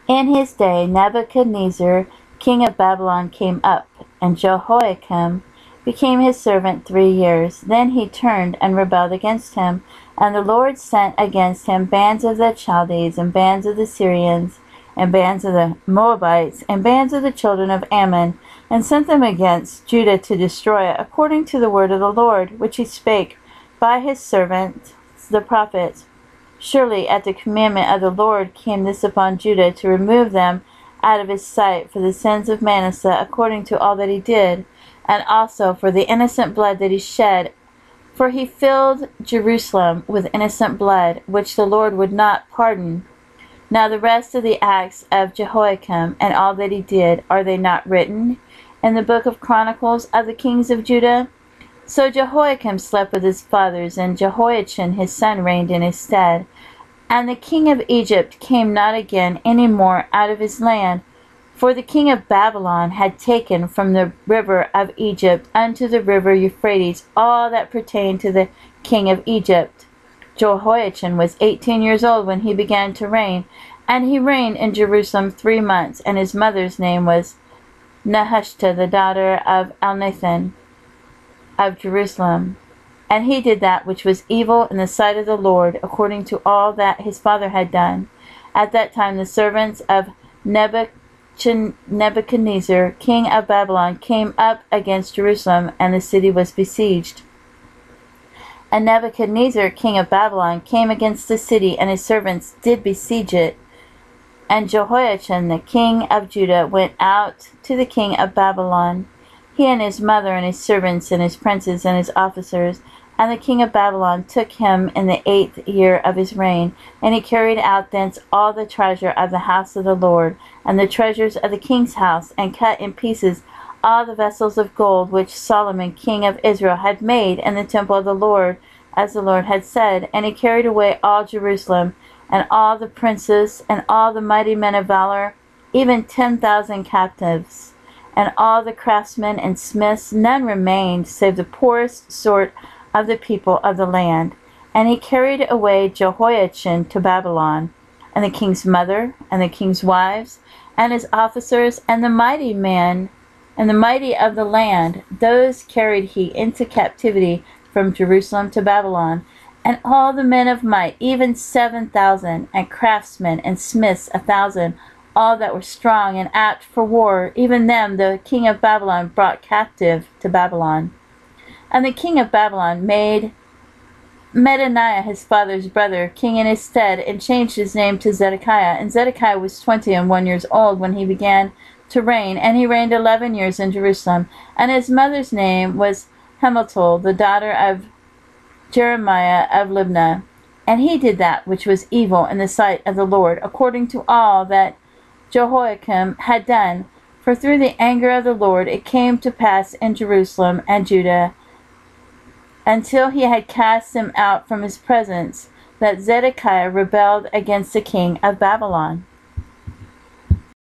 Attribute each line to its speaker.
Speaker 1: In his day Nebuchadnezzar, king of Babylon, came up, and Jehoiakim became his servant 3 years. Then he turned and rebelled against him, and the Lord sent against him bands of the Chaldees, and bands of the Syrians, and bands of the Moabites, and bands of the children of Ammon, and sent them against Judah to destroy it, according to the word of the Lord, which he spake by his servants the prophets. Surely at the commandment of the Lord came this upon Judah, to remove them out of his sight for the sins of Manasseh, according to all that he did, and also for the innocent blood that he shed. For he filled Jerusalem with innocent blood, which the Lord would not pardon. Now the rest of the acts of Jehoiakim, and all that he did, are they not written in the book of Chronicles of the kings of Judah? So Jehoiakim slept with his fathers, and Jehoiachin his son reigned in his stead. And the king of Egypt came not again any more out of his land, for the king of Babylon had taken from the river of Egypt unto the river Euphrates all that pertained to the king of Egypt. Jehoiachin was 18 years old when he began to reign, and he reigned in Jerusalem 3 months, and his mother's name was Nehushta, the daughter of Elnathan of Jerusalem. And he did that which was evil in the sight of the Lord, according to all that his father had done. At that time the servants of Nebuchadnezzar, king of Babylon, came up against Jerusalem, and the city was besieged. And Nebuchadnezzar, king of Babylon, came against the city, and his servants did besiege it. And Jehoiachin, the king of Judah, went out to the king of Babylon, he and his mother, and his servants, and his princes, and his officers. And the king of Babylon took him in the 8th year of his reign, and he carried out thence all the treasure of the house of the Lord, and the treasures of the king's house, and cut in pieces all the vessels of gold which Solomon king of Israel had made in the temple of the Lord, as the Lord had said. And he carried away all Jerusalem, and all the princes, and all the mighty men of valor, even 10,000 captives. And all the craftsmen and smiths, none remained, save the poorest sort of the people of the land. And he carried away Jehoiachin to Babylon, and the king's mother, and the king's wives, and his officers, and the mighty men, and the mighty of the land. Those carried he into captivity from Jerusalem to Babylon. And all the men of might, even 7,000, and craftsmen and smiths 1,000, all that were strong and apt for war, even them the king of Babylon brought captive to Babylon. And the king of Babylon made Medaniah his father's brother king in his stead, and changed his name to Zedekiah. And Zedekiah was 21 years old when he began to reign, and he reigned 11 years in Jerusalem. And his mother's name was Hamutal, the daughter of Jeremiah of Libnah. And he did that which was evil in the sight of the Lord, according to all that Jehoiakim had done. For through the anger of the Lord it came to pass in Jerusalem and Judah, until he had cast them out from his presence, that Zedekiah rebelled against the king of Babylon.